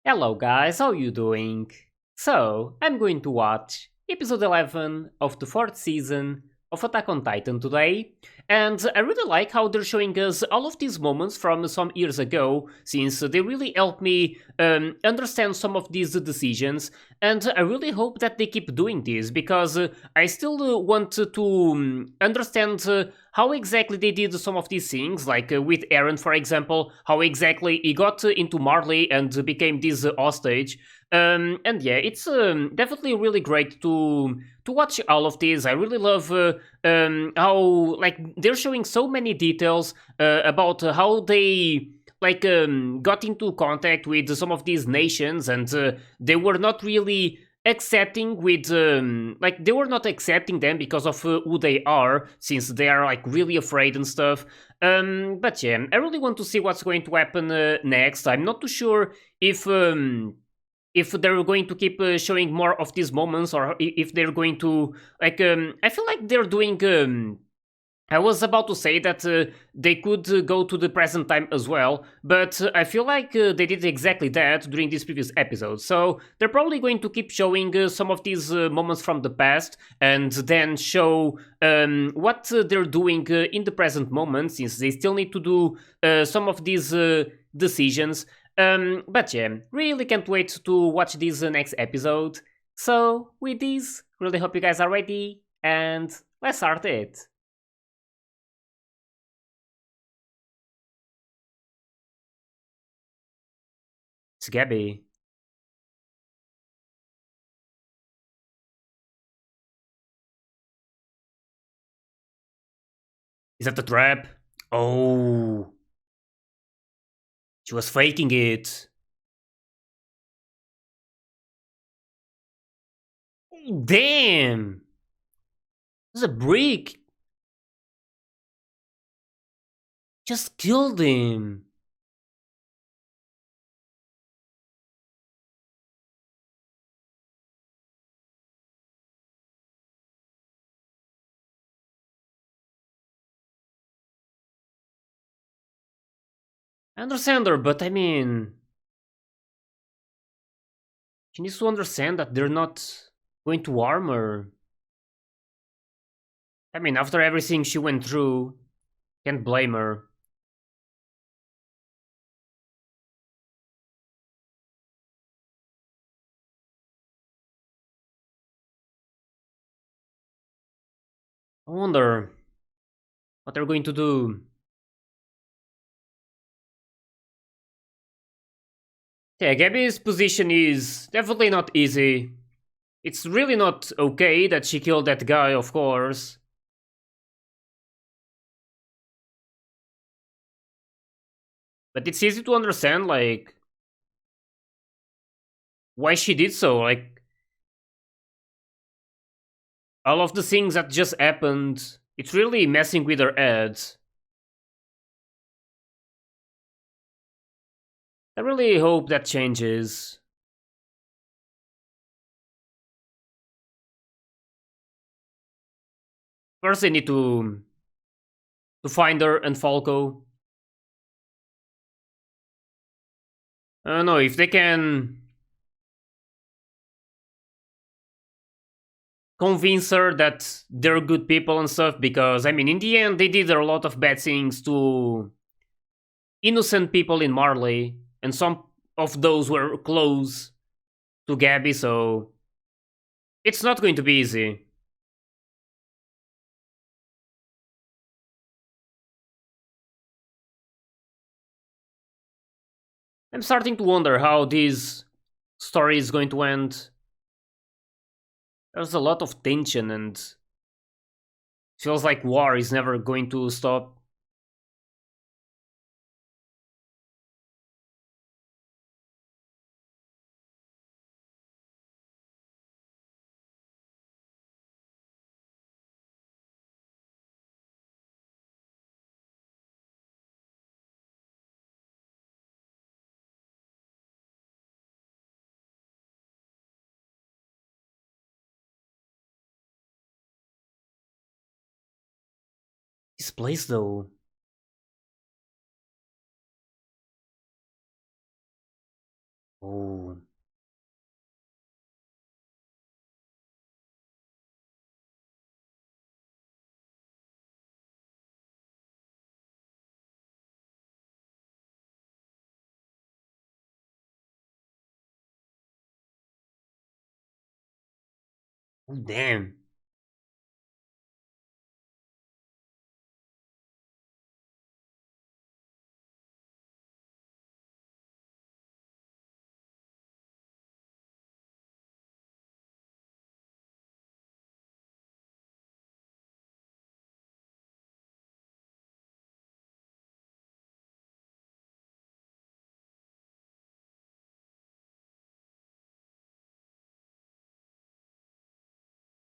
Hello guys, how you doing? So, I'm going to watch episode 11 of the 4th season of Attack on Titan today, and I really like how they're showing us all of these moments from some years ago, since they really help me understand some of these decisions, and I really hope that they keep doing this, because I still want to understand how exactly they did some of these things, like with Eren, for example, how exactly he got into Marley and became this hostage. And yeah, it's definitely really great to watch all of this. I really love how like they're showing so many details about how they got into contact with some of these nations, and they were not really accepting with like they were not accepting them because of who they are, since they are like really afraid and stuff. But yeah, I really want to see what's going to happen next. I'm not too sure if they're going to keep showing more of these moments, or if they're going to I feel like they're doing I was about to say that they could go to the present time as well, but I feel like they did exactly that during this previous episode. So they're probably going to keep showing some of these moments from the past, and then show what they're doing in the present moment, since they still need to do some of these decisions. But yeah, really can't wait to watch this next episode. So with this, really hope you guys are ready, and let's start it. It's Gabby. Is that the trap? Oh, she was faking it. Damn! There's a brick. Just killed him. I understand her, but I mean, she needs to understand that they're not going to harm her. I mean, after everything she went through, can't blame her. I wonder what they're going to do. Yeah, Gabby's position is definitely not easy. It's really not okay that she killed that guy, of course. But it's easy to understand, like, why she did so. Like, all of the things that just happened, it's really messing with her head. I really hope that changes. First, they need to find her and Falco. I don't know if they can convince her that they're good people and stuff, because I mean, in the end, they did a lot of bad things to innocent people in Marley, and some of those were close to Gabby, so it's not going to be easy. I'm starting to wonder how this story is going to end. There's a lot of tension, and feels like war is never going to stop. This place, though. Oh. Oh, damn.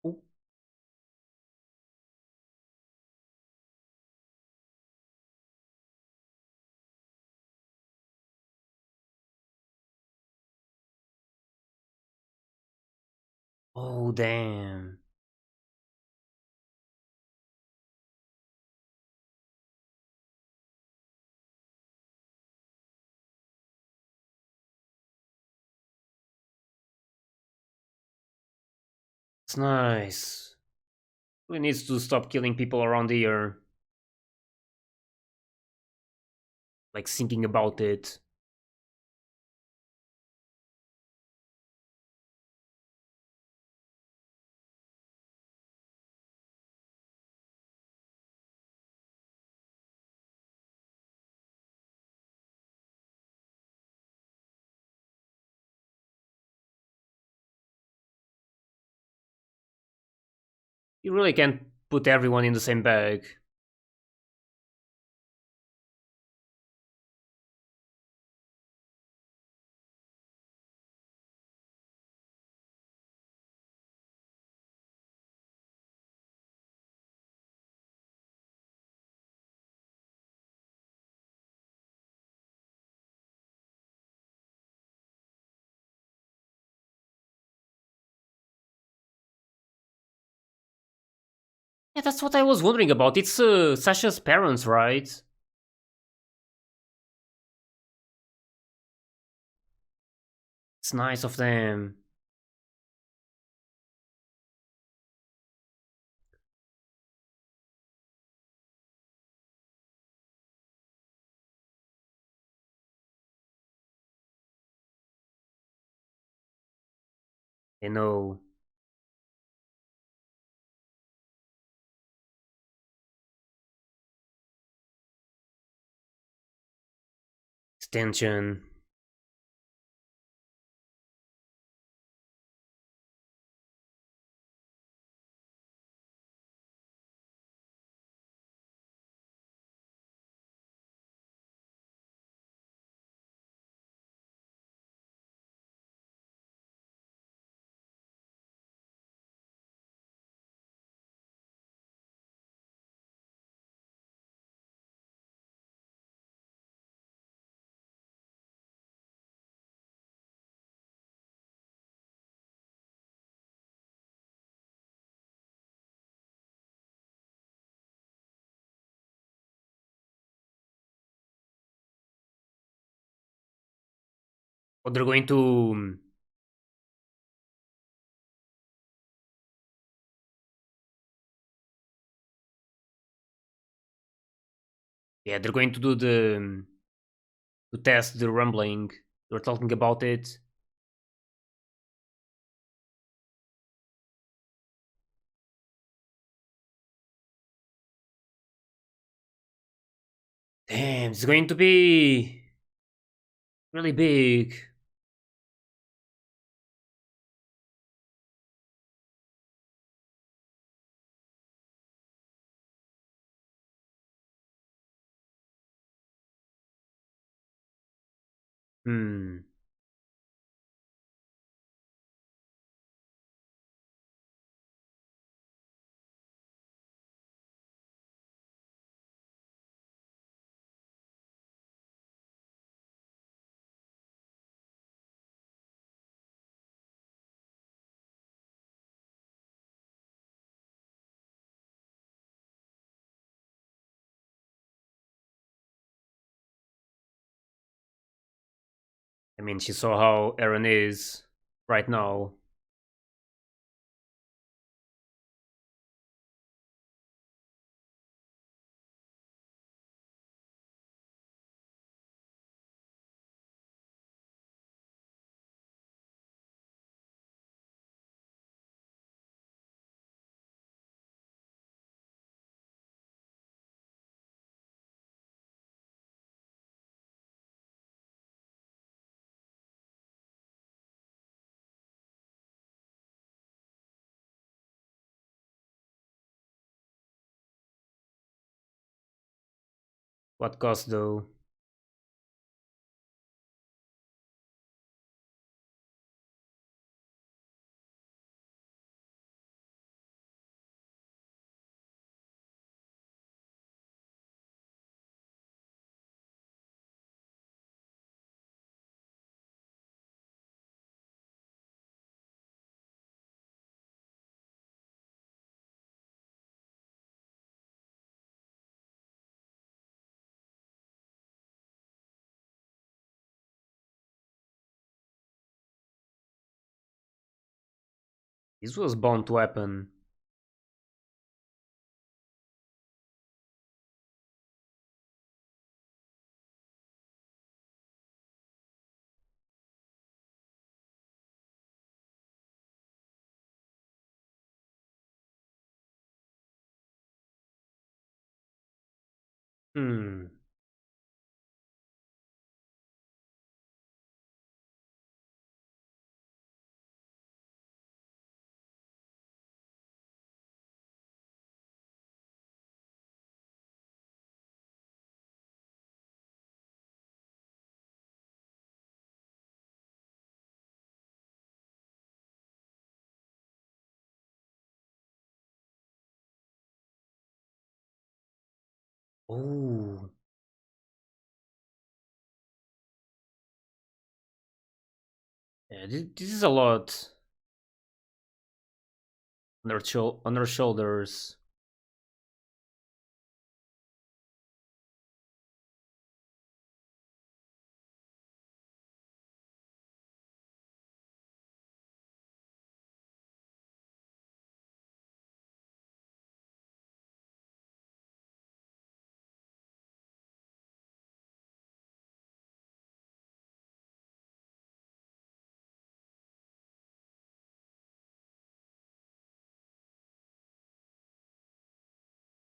Oh, oh, damn. It's nice. We need to stop killing people around here. Like thinking about it. You really can't put everyone in the same bag. Yeah, that's what I was wondering about. It's Sasha's parents, right? It's nice of them. They know. It's tension. But they're going to. Yeah, they're going to do the. To test the rumbling. They're talking about it. Damn, it's going to be really big. Hmm. I mean, she saw how Eren is right now. What cost though? This was bound to happen. Hmm. Oh. Yeah, this is a lot on her shoulders.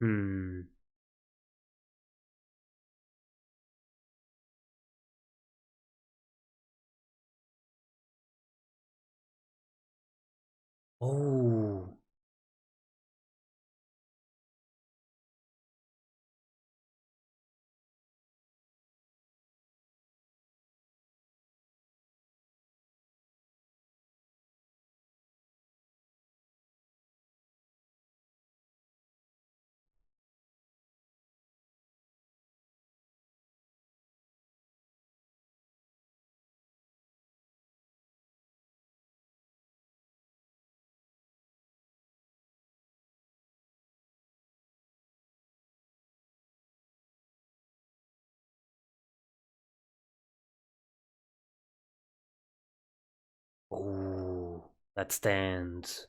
Hmm. Oh. Oh. That stands.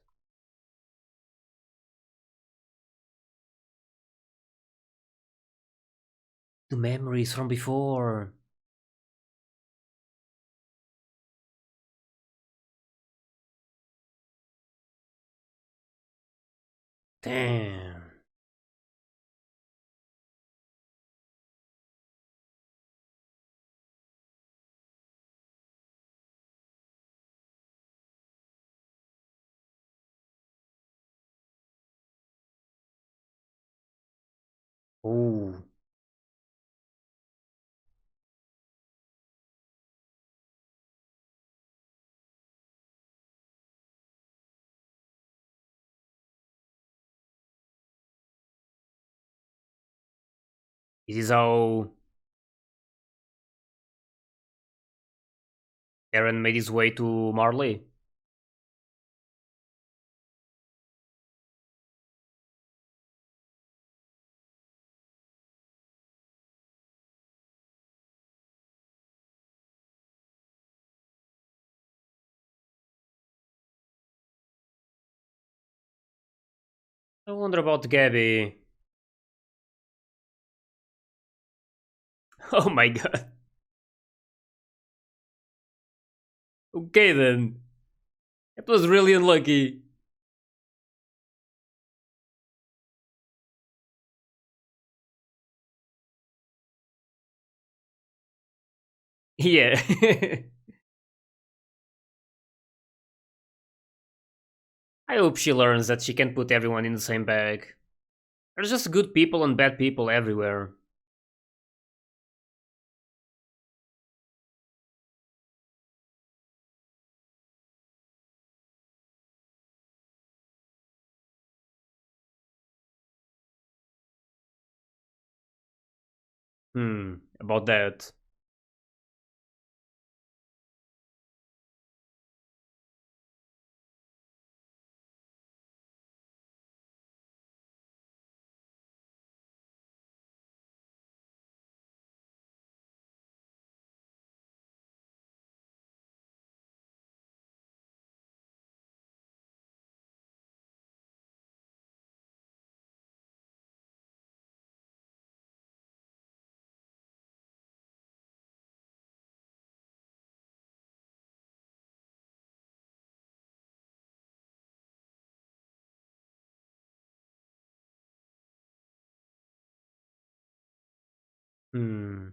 The memories from before. Damn. Oh. This is how Eren made his way to Marley. I wonder about Gabby. Oh my god. Okay then. It was really unlucky. Yeah. I hope she learns that she can't put everyone in the same bag. There's just good people and bad people everywhere. About that. Hmm.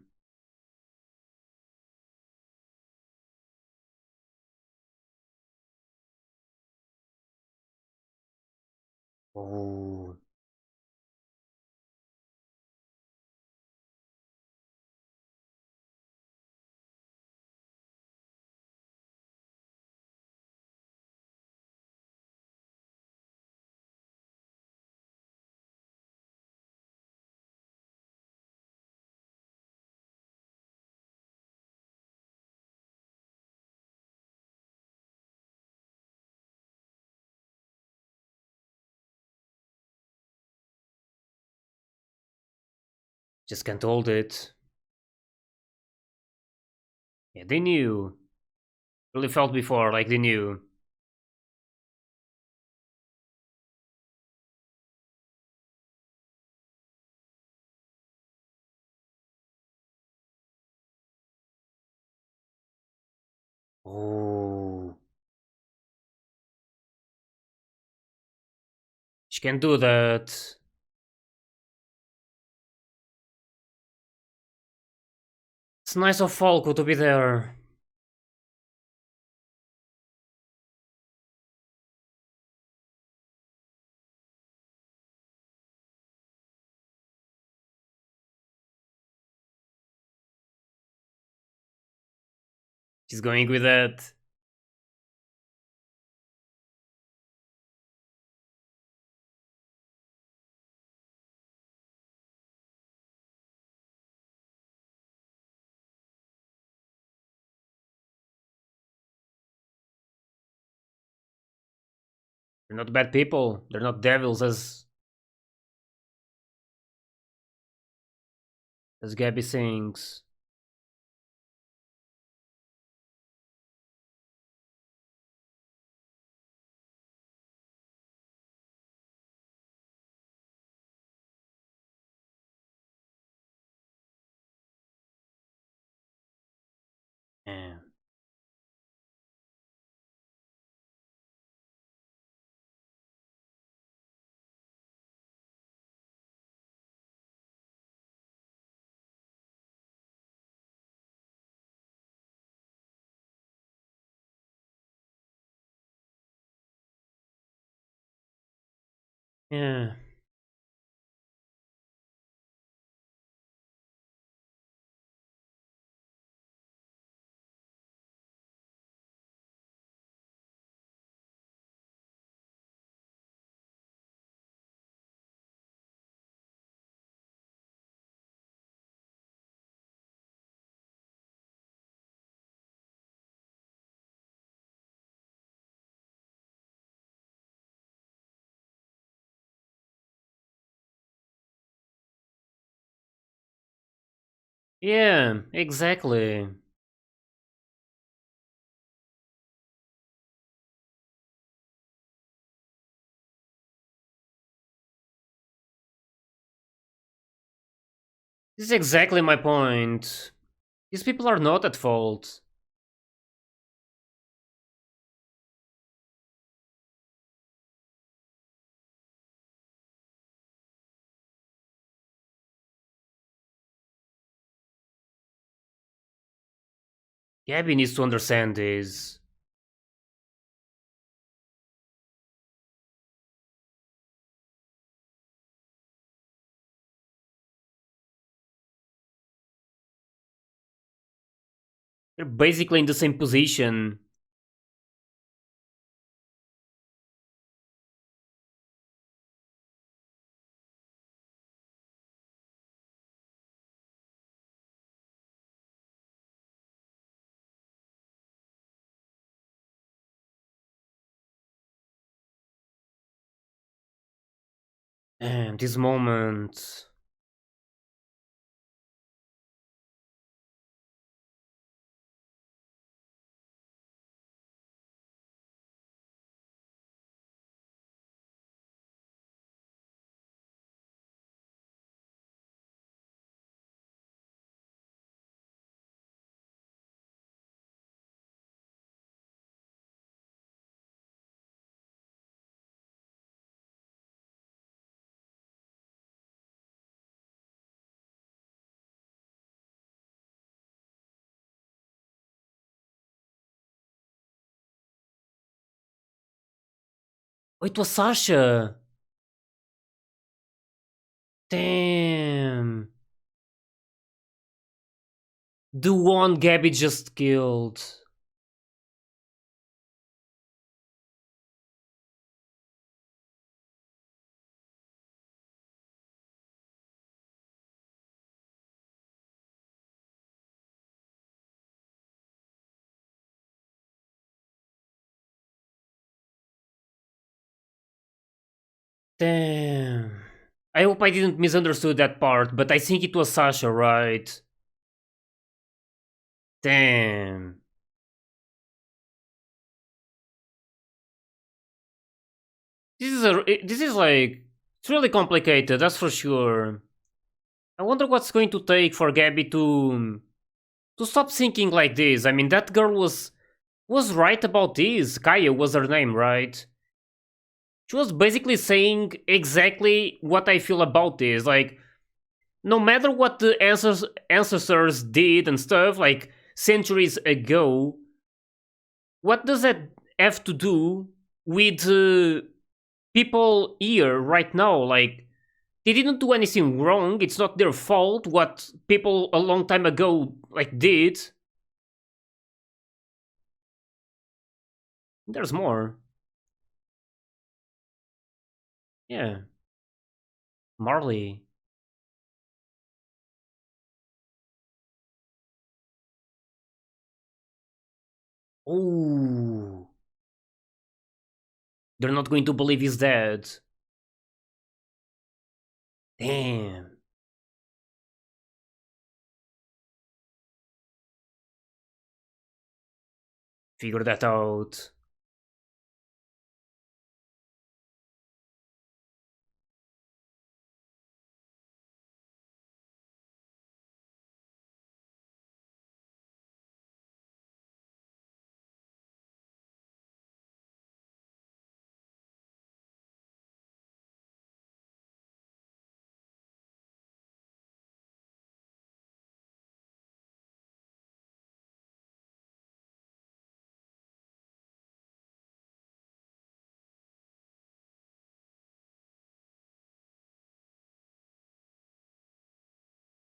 Oh. Just can't hold it. Yeah, they knew. Really felt before like they knew. Oh. She can do that. It's nice of Falco to be there. She's going with that. They're not bad people. They're not devils as Gabby sings. Yeah. Yeah. Yeah, exactly. This is exactly my point. These people are not at fault. Gabby needs to understand this. They're basically in the same position. And this moment. Oh, it was Sasha. Damn. The one Gabby just killed. Damn. I hope I didn't misunderstood that part, but I think it was Sasha, right? Damn. This is like it's really complicated, that's for sure. I wonder what's going to take for Gabby to stop thinking like this. I mean, that girl was right about this. Kaya was her name, right? She was basically saying exactly what I feel about this. Like, no matter what the ancestors did and stuff, like centuries ago, what does that have to do with people here right now? Like, they didn't do anything wrong. It's not their fault what people a long time ago like did. There's more. Yeah, Marley. Oh, they're not going to believe he's dead. Damn. Figure that out.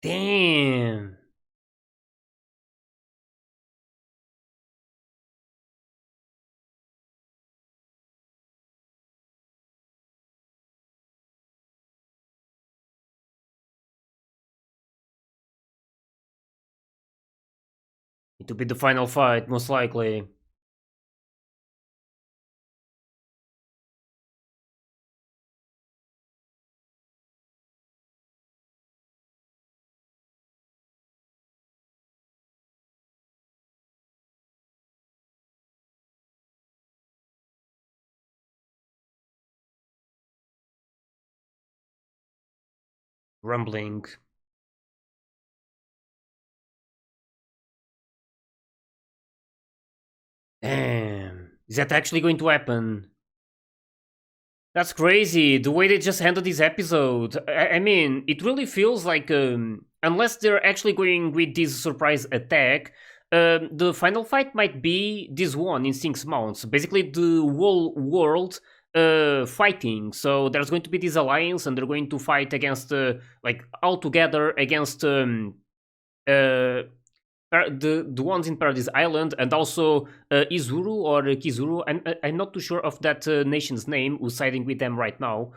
Damn. It will be the final fight, most likely. Rumbling. Damn, is that actually going to happen? That's crazy, the way they just handled this episode. I mean, it really feels like, unless they're actually going with this surprise attack, the final fight might be this one in 6 months. Basically, the whole world fighting. So there's going to be this alliance, and they're going to fight against, like, all together against uh, the ones in Paradise Island, and also Izuru or Kizuru. I'm not too sure of that nation's name who's siding with them right now.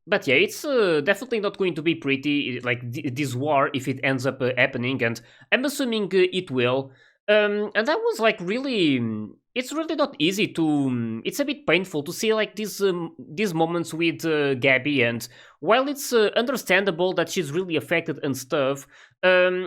But yeah, it's definitely not going to be pretty, like this war, if it ends up happening, and I'm assuming it will. And that was like really, it's really not easy to. It's a bit painful to see like these moments with Gabby, and while it's understandable that she's really affected and stuff,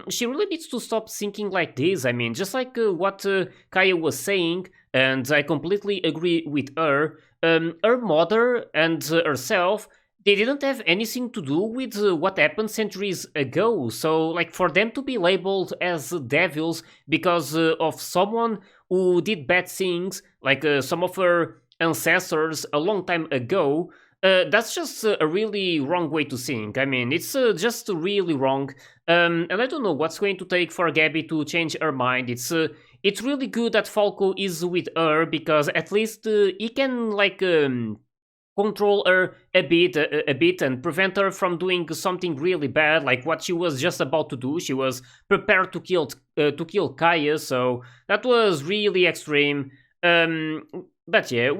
she really needs to stop thinking like this. I mean, just like what Kaya was saying, and I completely agree with her. Her mother and herself, they didn't have anything to do with what happened centuries ago. So, like, for them to be labeled as devils because of someone who did bad things, like some of her ancestors a long time ago, that's just a really wrong way to think. I mean, it's just really wrong. And I don't know what's going to take for Gabby to change her mind. It's really good that Falco is with her, because at least he can like control her a bit and prevent her from doing something really bad, like what she was just about to do. She was prepared to kill Kaya, so that was really extreme. But yeah,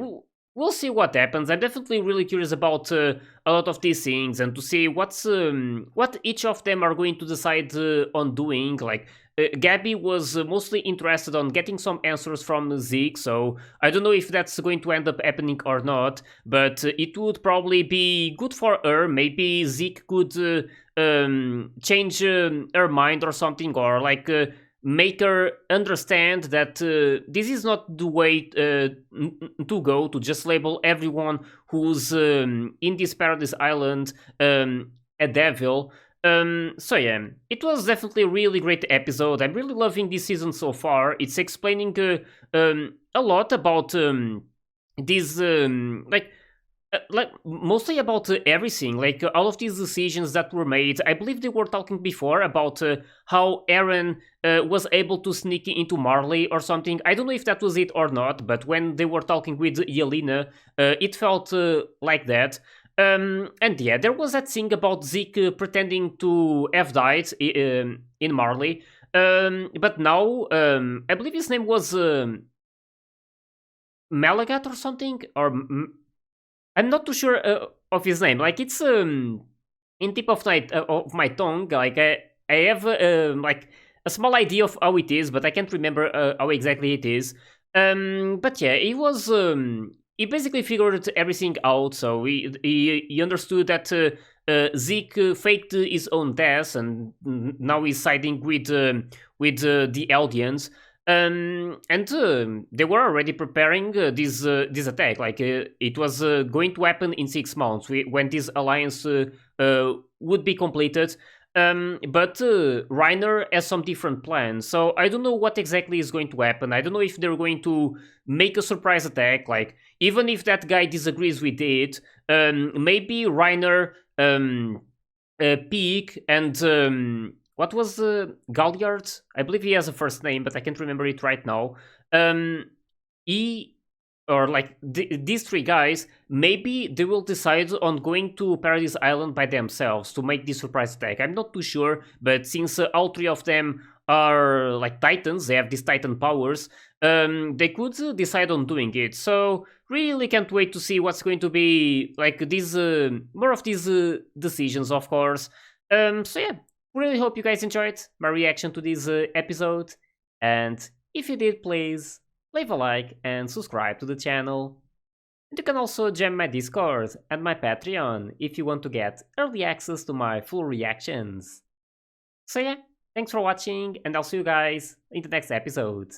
we'll see what happens. I'm definitely really curious about a lot of these things, and to see what each of them are going to decide on doing. Like Gabby was mostly interested on getting some answers from Zeke, so I don't know if that's going to end up happening or not, but it would probably be good for her. Maybe Zeke could change her mind or something, or like make her understand that this is not the way to go, to just label everyone who's in this Paradise Island a devil. So yeah, it was definitely a really great episode. I'm really loving this season so far. It's explaining a lot about these like mostly about everything, like all of these decisions that were made. I believe they were talking before about how Eren was able to sneak into Marley or something. I don't know if that was it or not, but when they were talking with Yelena, it felt like that. And yeah, there was that thing about Zeke pretending to have died in Marley. But now, I believe his name was Malagat or something, or I'm not too sure of his name. Like it's in tip of my tongue. Like I have like a small idea of how it is, but I can't remember how exactly it is. But yeah, he basically figured everything out. So he understood that Zeke faked his own death, and now he's siding with the Eldians. And they were already preparing this attack. Like it was going to happen in 6 months when this alliance would be completed. But Reiner has some different plans, so I don't know what exactly is going to happen. I don't know if they're going to make a surprise attack. Like even if that guy disagrees with it, maybe Reiner, Peak, and what was Galliard? I believe he has a first name, but I can't remember it right now. He or like these three guys, maybe they will decide on going to Paradise Island by themselves to make this surprise attack. I'm not too sure, but since all three of them are like titans, they have these titan powers, they could decide on doing it. So really can't wait to see what's going to be like these more of these decisions, of course. So yeah, really hope you guys enjoyed my reaction to this episode, and if you did, please leave a like and subscribe to the channel. And you can also join my Discord and my Patreon if you want to get early access to my full reactions. So yeah, thanks for watching, and I'll see you guys in the next episode.